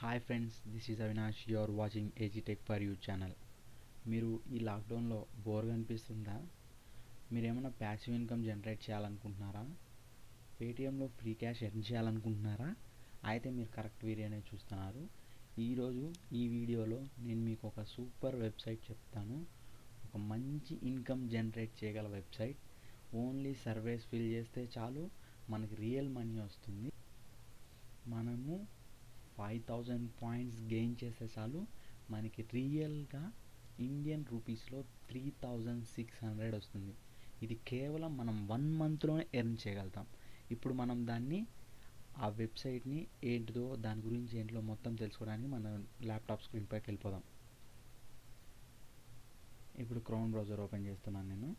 Hi friends, this is Avinash. You are watching AG Tech for you channel. మీరు ఈ లాక్డౌన్లో బోర్గా అనిపిస్తుందా? మీరు ఏమైనా ప్యాసివ్ ఇన్కమ్ జనరేట్ చేయాలనుకుంటున్నారా? పేటిఎంలో ఫ్రీ క్యాష్ ఎర్న్ చేయాలనుకుంటున్నారా? అయితే మీరు కరెక్ట్ వీడియోనే చూస్తున్నారు. ఈరోజు ఈ వీడియోలో నేను మీకు ఒక సూపర్ వెబ్సైట్ చెప్తాను. ఒక మంచి ఇన్కమ్ జనరేట్ చేయగల వెబ్సైట్. ఓన్లీ సర్వేస్ ఫిల్ చేస్తే చాలు, మనకి రియల్ మనీ వస్తుంది. మనము 5000 పాయింట్స్ గెయిన్ చేస్తే చాలు, మనకి రియల్గా ఇండియన్ రూపీస్లో 3600 వస్తుంది. ఇది కేవలం మనం 1 మంత్లోనే ఎర్న్ చేయగలుగుతాం. ఇప్పుడు మనం దాన్ని, ఆ వెబ్సైట్ని ఏంటిదో, దాని గురించి ఏంటో మొత్తం తెలుసుకోవడానికి మన ల్యాప్టాప్ స్క్రీన్ పైకి వెళ్ళిపోదాం. ఇప్పుడు క్రోమ్ బ్రౌజర్ ఓపెన్ చేస్తున్నాను నేను.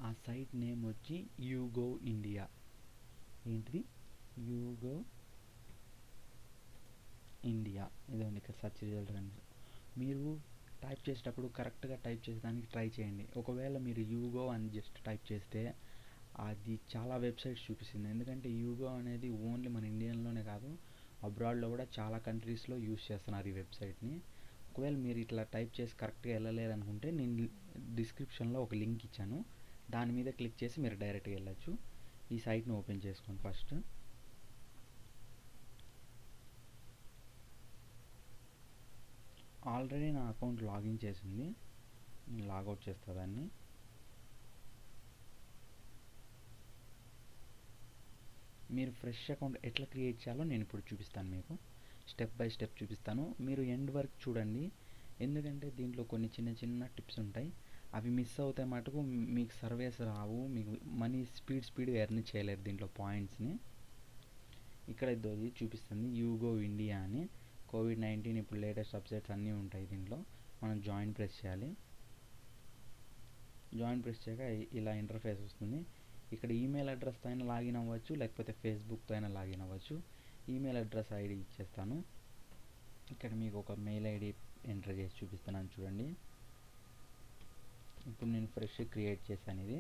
ఆ సైట్ నేమ్ వచ్చి YouGov ఇండియా. ఏంటిది? YouGov India. ఇదండి, ఇక్కడ సెర్చ్ రిజల్ట్ అని మీరు టైప్ చేసేటప్పుడు కరెక్ట్గా టైప్ చేసేదానికి ట్రై చేయండి. ఒకవేళ మీరు YouGov అని జస్ట్ టైప్ చేస్తే అది చాలా వెబ్సైట్స్ చూపిస్తుంది. ఎందుకంటే YouGov అనేది ఓన్లీ మన ఇండియన్లోనే కాదు, అబ్రాడ్లో కూడా చాలా కంట్రీస్లో యూస్ చేస్తున్నారు ఈ వెబ్సైట్ని. ఒకవేళ మీరు ఇట్లా టైప్ చేసి కరెక్ట్గా వెళ్ళలేదనుకుంటే, నేను డిస్క్రిప్షన్లో ఒక లింక్ ఇచ్చాను, దాని మీద క్లిక్ చేసి మీరు డైరెక్ట్గా వెళ్ళచ్చు. ఈ సైట్ని ఓపెన్ చేసుకోండి. ఫస్ట్ ఆల్రెడీ నా అకౌంట్ లాగిన్ చేసింది, నేను లాగౌట్ చేస్తా దాన్ని. మీరు ఫ్రెష్ అకౌంట్ ఎట్లా క్రియేట్ చేయాలో నేను ఇప్పుడు చూపిస్తాను మీకు. స్టెప్ బై స్టెప్ చూపిస్తాను. మీరు ఎండ్ వరకు చూడండి, ఎందుకంటే దీంట్లో కొన్ని చిన్న చిన్న టిప్స్ ఉంటాయి. అవి మిస్ అవుతాయి మటుకు మీకు సర్వేస్ రావు, మీకు మనీ స్పీడ్గా ఎర్న్ చేయలేరు దీంట్లో పాయింట్స్ని. ఇక్కడ ఇది చూపిస్తుంది YouGov ఇండియా అని. కోవిడ్-19 ఇప్పుడు లేటెస్ట్ అప్డేట్స్ అన్నీ ఉంటాయి దీంట్లో. మనం జాయిన్ ప్రెస్ చేయాలి. జాయిన్ ప్రెస్ చేయగా ఇలా ఇంటర్ఫేస్ వస్తుంది. ఇక్కడ ఈమెయిల్ అడ్రస్తో అయినా లాగిన్ అవ్వచ్చు, లేకపోతే ఫేస్బుక్తో అయినా లాగిన్ అవ్వచ్చు. ఈమెయిల్ అడ్రస్ ఐడి ఇచ్చేస్తాను. ఇక్కడ మీకు ఒక మెయిల్ ఐడి ఎంటర్ చేసి చూపిస్తున్నాను చూడండి. ఇప్పుడు నేను ఫ్రెష్ క్రియేట్ చేశాను ఇది.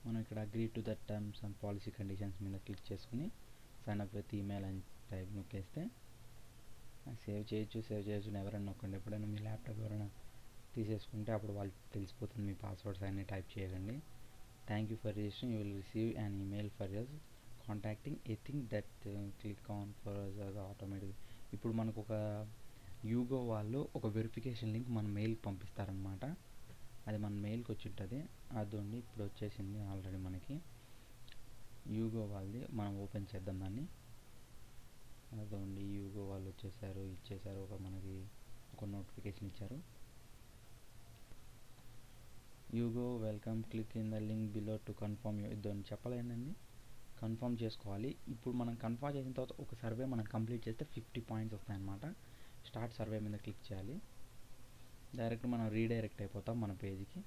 మనం ఇక్కడ agree to the terms and policy conditions మీద క్లిక్ చేసుకుని సైన్ అప్ విత్ ఈమెయిల్ అని టైప్ నొక్కేస్తే సేవ్ చేయొచ్చు. ఎవరైనా నొక్కండి. ఎప్పుడైనా మీ ల్యాప్టాప్ ఎవరైనా తీసేసుకుంటే అప్పుడు వాళ్ళకి తెలిసిపోతుంది మీ పాస్వర్డ్స్ అన్నీ టైప్ చేయకండి. Thank you for registering, you will receive an email for us contacting I think that click on for అది ఆటోమేటిక్. ఇప్పుడు మనకు ఒక YouGov వాళ్ళు ఒక వెరిఫికేషన్ లింక్ మన మెయిల్కి పంపిస్తారనమాట. అది మన మెయిల్కి వచ్చి ఉంటుంది. అదండి ఇప్పుడు వచ్చేసింది ఆల్రెడీ మనకి YouGov వాళ్ళది. మనం ఓపెన్ చేద్దాం దాన్ని. అదండి YouGov వాళ్ళు ఇచ్చేసారు మనకి ఒక నోటిఫికేషన్ ఇచ్చారు. YouGov welcome, click in the link below to confirm you. ఇదని చెప్పలేనండి, కన్ఫర్మ్ చేసుకోవాలి. ఇప్పుడు మనం కన్ఫర్మ్ చేసిన తర్వాత ఒక సర్వే మనం కంప్లీట్ చేస్తే 50 పాయింట్స్ వస్తాయన్నమాట. స్టార్ట్ సర్వే మీద క్లిక్ చేయాలి. డైరెక్ట్ మనం రీడైరెక్ట్ అయిపోతాం మన పేజ్కి.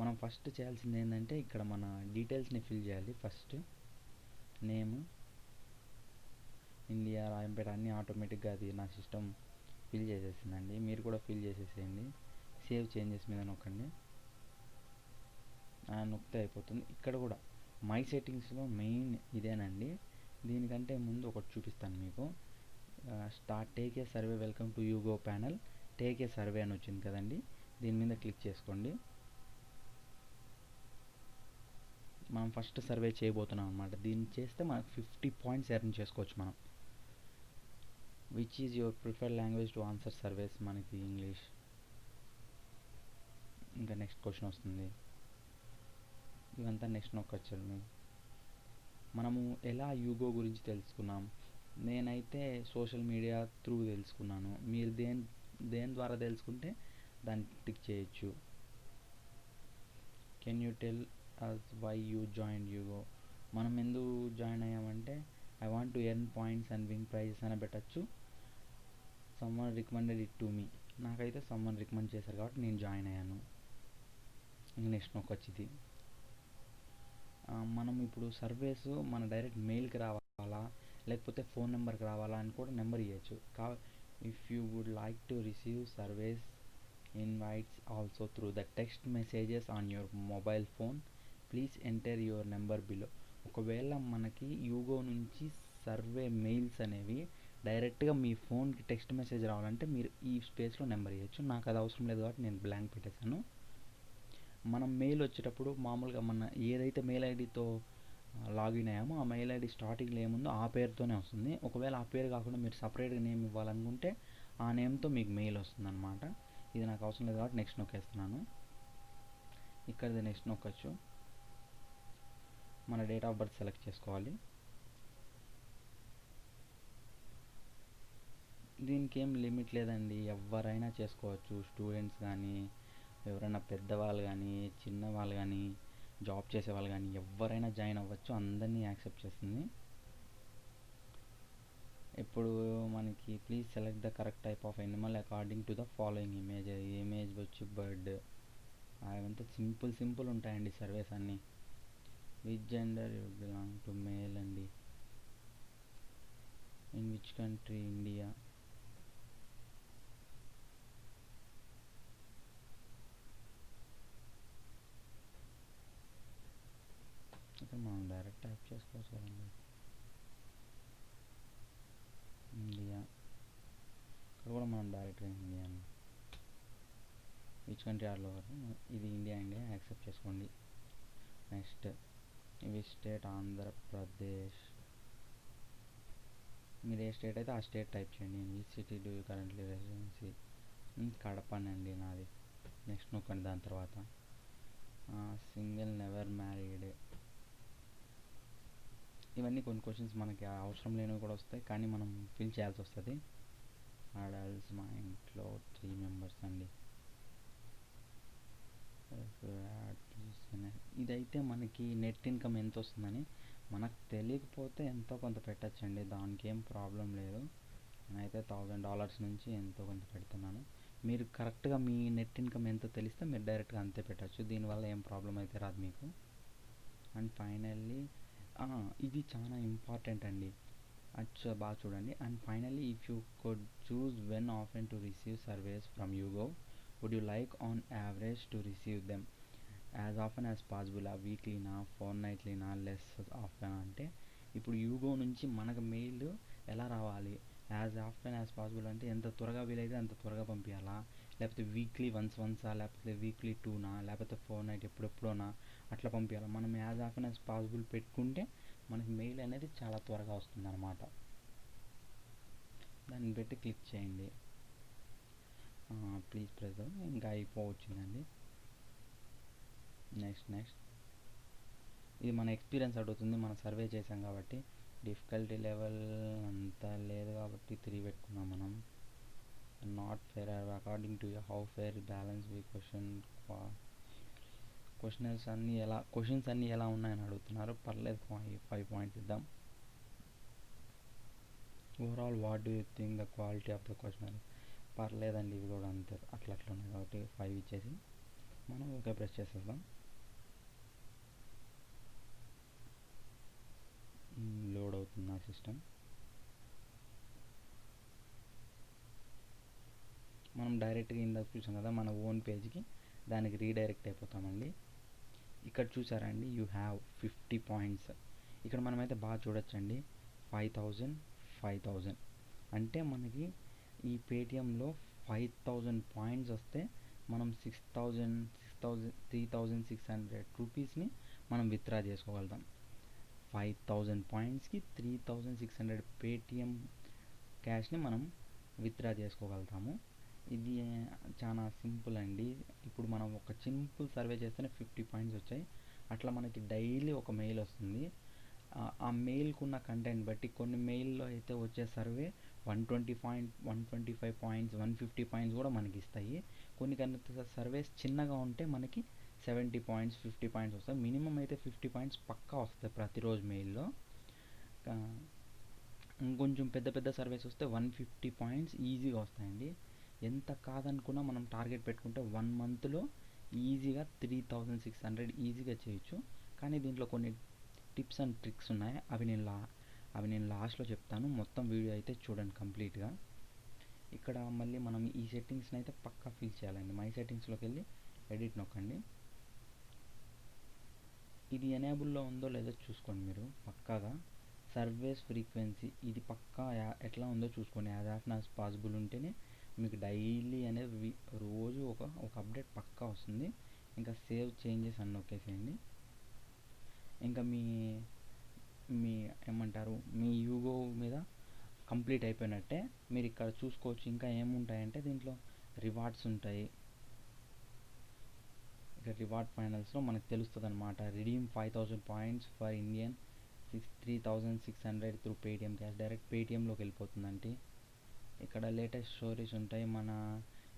మనం ఫస్ట్ చేయాల్సింది ఏంటంటే, ఇక్కడ మన డీటెయిల్స్ని ఫిల్ చేయాలి. ఫస్ట్ నేమ్, ఇండియా, రాయంపేట అన్నీ ఆటోమేటిక్గా అది నా సిస్టమ్ ఫిల్ చేసేసిందండి. మీరు కూడా ఫిల్ చేసేసేయండి. సేవ్ చేంజెస్ మీద నొక్కండి. నొక్కితే అయిపోతుంది. ఇక్కడ కూడా మై సెట్టింగ్స్లో మెయిన్ ఇదేనండి. దీనికంటే ముందు ఒకటి చూపిస్తాను మీకు. Start take a survey, welcome to YouGov panel, take a survey అని వచ్చింది కదండి, దీని మీద క్లిక్ చేసుకోండి. మనం ఫస్ట్ సర్వే చేయబోతున్నాం అనమాట. దీన్ని చేస్తే మనకు 50 పాయింట్స్ ఎర్న్ చేసుకోవచ్చు మనం. Which is your preferred language to answer surveys, మనకి ఇంగ్లీష్. ఇంకా నెక్స్ట్ క్వశ్చన్ వస్తుంది. ఇవంతా నెక్స్ట్ నొక్కొచ్చు. మనము ఎలా YouGov గురించి తెలుసుకున్నాం? నేనైతే సోషల్ మీడియా త్రూ తెలుసుకున్నాను. మీరు దేని ద్వారా తెలుసుకుంటే దాన్ని టిక్ చేయొచ్చు. Can you tell us why you join YouGov? మనం ఎందుకు జాయిన్ అయ్యామంటే, I want to earn points and win prizes అని పెట్టచ్చు. Someone recommended it to me. నాకైతే సమ్మన్ రికమెండ్ చేశారు కాబట్టి నేను జాయిన్ అయ్యాను. ఇంక నెక్స్ట్ నొక్కొచ్చింది. మనం ఇప్పుడు సర్వేస్ మన డైరెక్ట్ మెయిల్కి రావాలా లేకపోతే ఫోన్ నెంబర్కి రావాలా అని కూడా నెంబర్ ఇవ్వచ్చు. If you would like to receive surveys invites also through the text messages on your mobile phone please enter your number below. ఒకవేళ మనకి యూగో నుంచి సర్వే మెయిల్స్ అనేవి డైరెక్ట్గా మీ ఫోన్కి టెక్స్ట్ మెసేజ్ రావాలంటే మీరు ఈ స్పేస్లో నెంబర్ ఇవ్వచ్చు. నాకు అది అవసరం లేదు కాబట్టి నేను బ్లాంక్ పెట్టేశాను. మనం మెయిల్ వచ్చేటప్పుడు మామూలుగా మన ఏదైతే మెయిల్ ఐడితో లాగిన్ అయ్యామో ఆ మెయిల్ ఐడి స్టార్టింగ్లో ఏముందో ఆ పేరుతోనే వస్తుంది. ఒకవేళ ఆ పేరు కాకుండా మీరు సపరేట్గా నేమ్ ఇవ్వాలనుకుంటే ఆ నేమ్తో మీకు మెయిల్ వస్తుంది అనమాట. ఇది నాకు అవసరం లేదు కాబట్టి నెక్స్ట్ నొక్కేస్తున్నాను. ఇక్కడది నెక్స్ట్ నొక్కొచ్చు. మన డేట్ ఆఫ్ బర్త్ సెలెక్ట్ చేసుకోవాలి. దీనికి ఏం లిమిట్ లేదండి, ఎవరైనా చేసుకోవచ్చు. స్టూడెంట్స్ కానీ ఎవరైనా పెద్దవాళ్ళు కానీ చిన్నవాళ్ళు కానీ జాబ్ చేసేవాళ్ళు కానీ ఎవరైనా జాయిన్ అవ్వచ్చు. అందరినీ యాక్సెప్ట్ చేస్తుంది. ఇప్పుడు మనకి please select the correct type of animal according to the following image వచ్చి బర్డ్. అవంతా సింపుల్ ఉంటాయండి సర్వేస్ అన్నీ. Which gender you belong to male అండి. In which country India. ఇక్కడ మనం డైరెక్ట్ టైప్ చేసుకోవచ్చు కదండి. ఇండియా. ఇక్కడ కూడా మనం డైరెక్ట్గా ఇండియా. విచ్ కంట్రీ ఆర్లో ఇది ఇండియా యాక్సెప్ట్ చేసుకోండి. Next which state Andhra Pradesh. మీరు ఏ స్టేట్ అయితే ఆ స్టేట్ టైప్ చేయండి. Which city do you currently residency. కడపనండి నాది. నెక్స్ట్ నొక్కండి. దాని తర్వాత సింగిల్ నెవర్ మ్యారీడ్. ఇవన్నీ కొన్ని క్వశ్చన్స్ మనకి అవసరం లేనివి కూడా వస్తాయి కానీ మనం ఫిల్ చేయాల్సి వస్తుంది. అడల్ట్స్ మా ఇంట్లో 3 మెంబర్స్ అండి. ఇదైతే మనకి నెట్ ఇన్కమ్ ఎంత వస్తుందని మనకు తెలియకపోతే ఎంతో కొంత పెట్టచ్చండి, దానికి ఏం ప్రాబ్లం లేదు. నేనైతే $1000 నుంచి ఎంతో కొంత పెడుతున్నాను. మీరు కరెక్ట్గా మీ నెట్ ఇన్కమ్ ఎంతో తెలిస్తే మీరు డైరెక్ట్గా అంతే పెట్టచ్చు. దీనివల్ల ఏం ప్రాబ్లం అయితే రాదు మీకు. అండ్ ఫైనల్లీ ఇది చాలా ఇంపార్టెంట్ అండి, బాగా చూడండి. And finally if you could choose when often to receive surveys from YouGov would you like on average to receive them as often as possible. వీక్లీనా ఫోర్ నైట్లీనా లెస్ ఆఫెన్ అంటే ఇప్పుడు యూగో నుంచి మనకు మెయిల్ ఎలా రావాలి, యాజ్ ఆఫెన్ యాజ్ పాసిబుల్ అంటే ఎంత త్వరగా వీలైతే అంత త్వరగా పంపించాలా, లేకపోతే వీక్లీ వన్సా లేకపోతే వీక్లీ 2నా లేకపోతే ఫోర్ నైట్ ఎప్పుడెప్పుడోనా అట్లా పంపించాలి. మనం యాజ్ ఆఫెన్ యాజ్ పాసిబుల్ పెట్టుకుంటే మనకి మెయిల్ అనేది చాలా త్వరగా వస్తుంది అనమాట. దాన్ని పెట్టి క్లిక్ చేయండి. Please press. ఇంకా అయిపోవచ్చిందండి. నెక్స్ట్ ఇది మన ఎక్స్పీరియన్స్ అడుగుతుంది, మనం సర్వే చేసాం కాబట్టి. డిఫికల్టీ లెవెల్ అంతా లేదు కాబట్టి 3 పెట్టుకున్నాం మనం. Not fair according to how fair balance we questions అన్నీ ఎలా ఉన్నాయని అడుగుతున్నారు. పర్లేదు 5 పాయింట్స్ ఇద్దాం. Overall what do you think the quality of the question. పర్లేదండి, ఇవి కూడా అంతే అట్లా ఉన్నాయి కాబట్టి 5 ఇచ్చేసి మనం ఓకే ప్రెస్ చేసేద్దాం. లోడ్ అవుతుంది నా సిస్టమ్. మనం డైరెక్ట్గా ఇందాక చూసాం కదా మన ఓన్ పేజ్కి, దానికి రీడైరెక్ట్ అయిపోతామండి. ఇక్కడ చూసారా అండి, యూ హ్యావ్ 50 పాయింట్స్. ఇక్కడ మనమైతే బాగా చూడొచ్చండి. 5000 అంటే మనకి ఈ పేటిఎంలో 5000 పాయింట్స్ వస్తే మనం 3600 రూపీస్ని మనం విత్డ్రా చేసుకోగలుగుతాం. 5000 పాయింట్స్కి 3600 పేటిఎం క్యాష్ని మనం విత్డ్రా చేసుకోగలుగుతాము. ఇది చాలా సింపుల్ అండి. ఇప్పుడు మనం ఒక సింపుల్ సర్వే చేస్తేనే 50 పాయింట్స్ వచ్చాయి. అట్లా మనకి డైలీ ఒక మెయిల్ వస్తుంది. ఆ మెయిల్కి ఉన్న కంటెంట్ బట్టి కొన్ని మెయిల్లో అయితే వచ్చే సర్వే 125 పాయింట్స్ 150 పాయింట్స్ కూడా మనకి ఇస్తాయి. కొన్ని సర్వేస్ చిన్నగా ఉంటే మనకి 70 పాయింట్స్ 50 పాయింట్స్ వస్తాయి. మినిమం అయితే 50 పాయింట్స్ పక్కా వస్తాయి ప్రతిరోజు మెయిల్లో. ఇంకొంచెం పెద్ద పెద్ద సర్వేస్ వస్తే 150 పాయింట్స్ ఈజీగా వస్తాయండి. ఎంత కాదనుకున్నా మనం టార్గెట్ పెట్టుకుంటే 1 మంత్లో ఈజీగా 3600 ఈజీగా చేయొచ్చు. కానీ దీంట్లో కొన్ని టిప్స్ అండ్ ట్రిక్స్ ఉన్నాయి. అవి నేను లాస్ట్లో చెప్తాను. మొత్తం వీడియో అయితే చూడండి కంప్లీట్గా. ఇక్కడ మళ్ళీ మనం ఈ సెట్టింగ్స్ని అయితే పక్కా ఫిల్ చేయాలండి. మై సెట్టింగ్స్లోకి వెళ్ళి ఎడిట్ నొక్కండి. ఇది ఎనేబుల్లో ఉందో లేదో చూసుకోండి మీరు పక్కాగా. సర్వేస్ ఫ్రీక్వెన్సీ ఇది పక్కా ఎట్లా ఉందో చూసుకోండి. యాజ్ ఆఫ్ యాజ్ పాసిబుల్ ఉంటేనే మీకు డైలీ అనేది రోజు ఒక అప్డేట్ పక్కా వస్తుంది. ఇంకా సేవ్ చేంజెస్ అని నొక్కేసేయండి. ఇంకా మీ ఏమంటారు మీ యూగో మీద కంప్లీట్ అయిపోయినట్టే. మీరు ఇక్కడ చూసుకోవచ్చు. ఇంకా ఏముంటాయంటే దీంట్లో రివార్డ్స్ ఉంటాయి. ఇక్కడ రివార్డ్ ఫైనల్స్లో మనకు తెలుస్తుంది అనమాట. Redeem 5000 points for Indian 3600 through Paytm cash. Direct పేటిఎంలోకి వెళ్ళిపోతుందండి. ఇక్కడ లేటెస్ట్ స్టోరీస్ ఉంటాయి. మన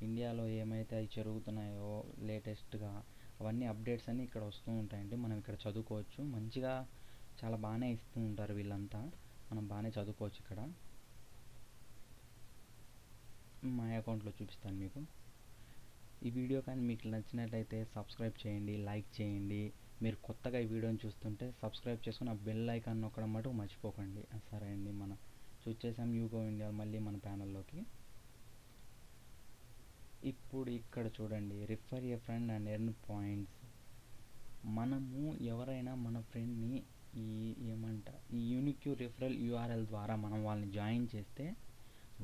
ఇండియాలో ఏమైతే అవి జరుగుతున్నాయో లేటెస్ట్గా అవన్నీ అప్డేట్స్ అన్నీ ఇక్కడ వస్తూ ఉంటాయండి. మనం ఇక్కడ చదువుకోవచ్చు. మంచిగా చాలా బాగానే ఇస్తూ ఉంటారు వీళ్ళంతా. మనం బాగానే చదువుకోవచ్చు. ఇక్కడ మై అకౌంట్లో చూపిస్తాను మీకు. ఈ వీడియో కానీ మీకు నచ్చినట్లయితే సబ్స్క్రైబ్ చేయండి, లైక్ చేయండి. మీరు కొత్తగా ఈ వీడియోని చూస్తుంటే సబ్స్క్రైబ్ చేసుకుని ఆ బెల్ ఐకాన్ నొక్కడం మటుకు మర్చిపోకండి. సరే అండి, మనం చూసేసాం YouGov ఇండియా మళ్ళీ మన ప్యానల్లోకి. ఇప్పుడు ఇక్కడ చూడండి, refer A friend and earn points. మనము ఎవరైనా మన ఫ్రెండ్ని ఈ యూనిక్ రిఫరల్ యూఆర్ఎల్ ద్వారా మనం వాళ్ళని జాయిన్ చేస్తే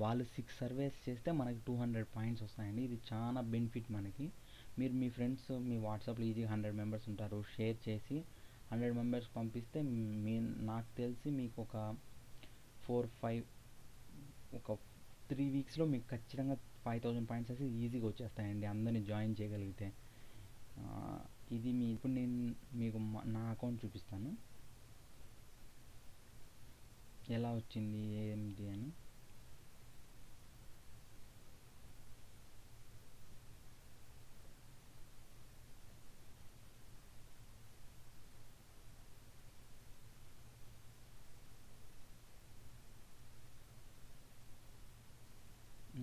వాళ్ళు 6 సర్వేస్ చేస్తే మనకి 200 పాయింట్స్ వస్తాయండి. ఇది చాలా బెనిఫిట్ మనకి. మీరు మీ ఫ్రెండ్స్ మీ వాట్సాప్లో ఈజీగా 100 మెంబర్స్ ఉంటారు. షేర్ చేసి 100 మెంబర్స్ పంపిస్తే నాకు తెలిసి మీకు ఒక 3 వీక్స్లో మీకు ఖచ్చితంగా 5000 పాయింట్స్ అయితే ఈజీగా వచ్చేస్తాయండి అందరినీ జాయిన్ చేయగలిగితే. ఇది ఇప్పుడు నేను మీకు నా అకౌంట్ చూపిస్తాను ఎలా వచ్చింది ఏంటి అని.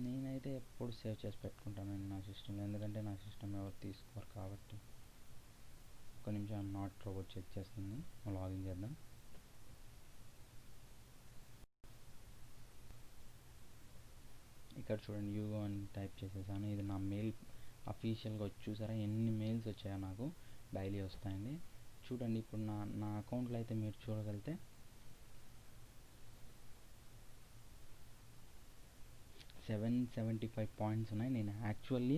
నేనైతే ఎప్పుడు సేవ్ చేసి పెట్టుకుంటానండి నా సిస్టంలో, ఎందుకంటే నా సిస్టమ్ ఎవరు తీసుకోరు కాబట్టి. ఒక నిమిషం నాట్ రోబోట్ చెక్ చేస్తుంది. లాగిన్ చేద్దాం. ఇక్కడ చూడండి యూగో అని టైప్ చేసేసాను. ఇది నా మెయిల్ అఫీషియల్గా వచ్చి చూసారా ఎన్ని మెయిల్స్ వచ్చాయో నాకు డైలీ వస్తాయండి. చూడండి ఇప్పుడు నా అకౌంట్లో అయితే మీరు చూడగలిగితే 775 పాయింట్స్ ఉన్నాయి. నేను యాక్చువల్లీ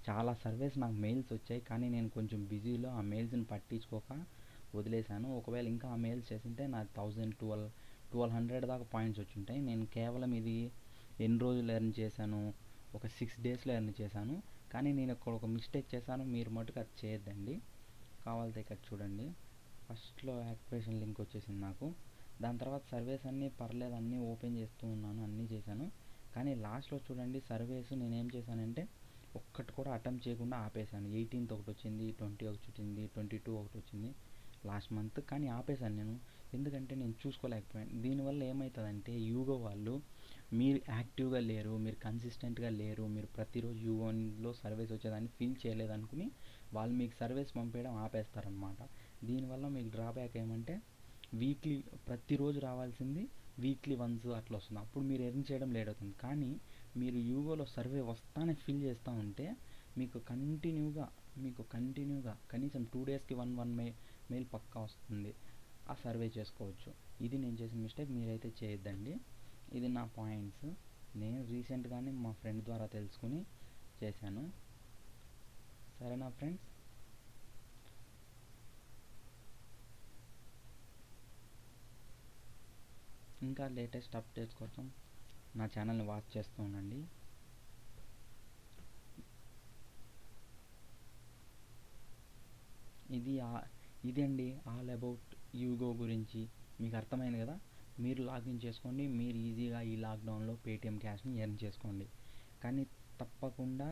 చాలా సర్వేస్ నాకు మెయిల్స్ వచ్చాయి, కానీ నేను కొంచెం బిజీలో ఆ మెయిల్స్ని పట్టించుకోక వదిలేశాను. ఒకవేళ ఇంకా ఆ మెయిల్స్ చేసింటే నాకు 1200 దాకా పాయింట్స్ వచ్చి ఉంటాయి. నేను కేవలం ఇది ఎన్ని రోజులు ఎర్న్ చేశాను, ఒక 6 డేస్లో ఎర్న్ చేశాను. కానీ నేను ఇక్కడ ఒక మిస్టేక్ చేశాను. మీరు మటుకు అది చేయొద్దండి. కావాలంటే ఇక్కడ చూడండి, ఫస్ట్లో యాక్టివేషన్ లింక్ వచ్చేసింది నాకు. దాని తర్వాత సర్వేస్ అన్నీ పర్లేదు, అన్నీ ఓపెన్ చేస్తూ ఉన్నాను, అన్నీ చేశాను. కానీ లాస్ట్లో చూడండి సర్వేస్ నేనేం చేశానంటే ఒక్కటి కూడా అటెంప్ట్ చేయకుండా ఆపేశాను. 18th ఒకటి వచ్చింది, 20 ఒకటి వచ్చింది, 22 ఒకటి వచ్చింది లాస్ట్ మంత్. కానీ ఆపేశాను నేను, ఎందుకంటే నేను చూసుకోలేకపోయాను. దీనివల్ల ఏమవుతుందంటే యూగో వాళ్ళు మీరు యాక్టివ్గా లేరు, మీరు కన్సిస్టెంట్గా లేరు, మీరు ప్రతిరోజు యూగోలో సర్వేస్ వచ్చేదాన్ని ఫీల్ చేయలేదనుకుని వాళ్ళు మీకు సర్వేస్ పంపించడం ఆపేస్తారనమాట. దీనివల్ల మీకు డ్రాబ్యాక్ ఏమంటే ప్రతిరోజు రావాల్సింది వీక్లీ వన్స్ అట్లా వస్తుంది. అప్పుడు మీరు ఎర్న్ చేయడం లేట్ అవుతుంది. కానీ మీరు యూగోలో సర్వే వస్తానే ఫిల్ చేస్తూ ఉంటే మీకు కంటిన్యూగా కనీసం 2 డేస్కి వన్ మెయిల్ పక్కా వస్తుంది. ఆ సర్వే చేసుకోవచ్చు. ఇది నేను చేసిన మిస్టేక్, మీరైతే చేయొద్దండి. ఇది నా పాయింట్స్. నేను రీసెంట్గానే మా ఫ్రెండ్ ద్వారా తెలుసుకుని చేశాను. సరేనా ఫ్రెండ్స్? ఇంకా లేటెస్ట్ అప్డేట్స్ కోసం నా ఛానల్ని వాచ్ చేస్తూ ఉండండి. ఇదండి ఆల్ అబౌట్ యూగో గురించి. మీకు అర్థమైంది కదా? మీరు లాగిన్ చేసుకోండి. మీరు ఈజీగా ఈ లాక్డౌన్లో పేటిఎం క్యాష్ని ఎర్న్ చేసుకోండి. కానీ తప్పకుండా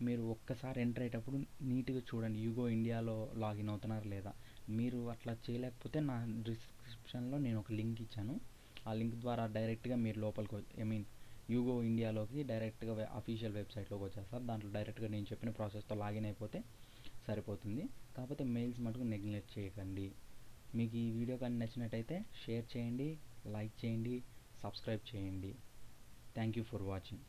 మీరు ఒక్కసారి ఎంటర్ అయ్యేటప్పుడు నీట్గా చూడండి యూగో ఇండియాలో లాగిన్ అవుతున్నారా లేదా. మీరు అట్లా చేయలేకపోతే నా డిస్క్రిప్షన్లో నేను ఒక లింక్ ఇచ్చాను, ఆ లింక్ ద్వారా డైరెక్ట్గా మీరు లోపలికి యూగో ఇండియాలోకి డైరెక్ట్గా అఫీషియల్ వెబ్సైట్లోకి వచ్చేస్తారు. దాంట్లో డైరెక్ట్గా నేను చెప్పిన ప్రాసెస్తో లాగిన్ అయిపోతే సరిపోతుంది. కాకపోతే మెయిల్స్ మటుకు నెగ్లెక్ట్ చేయకండి. మీకు ఈ వీడియో కానీ నచ్చినట్టయితే షేర్ చేయండి, లైక్ చేయండి, సబ్స్క్రైబ్ చేయండి. Thank you for watching.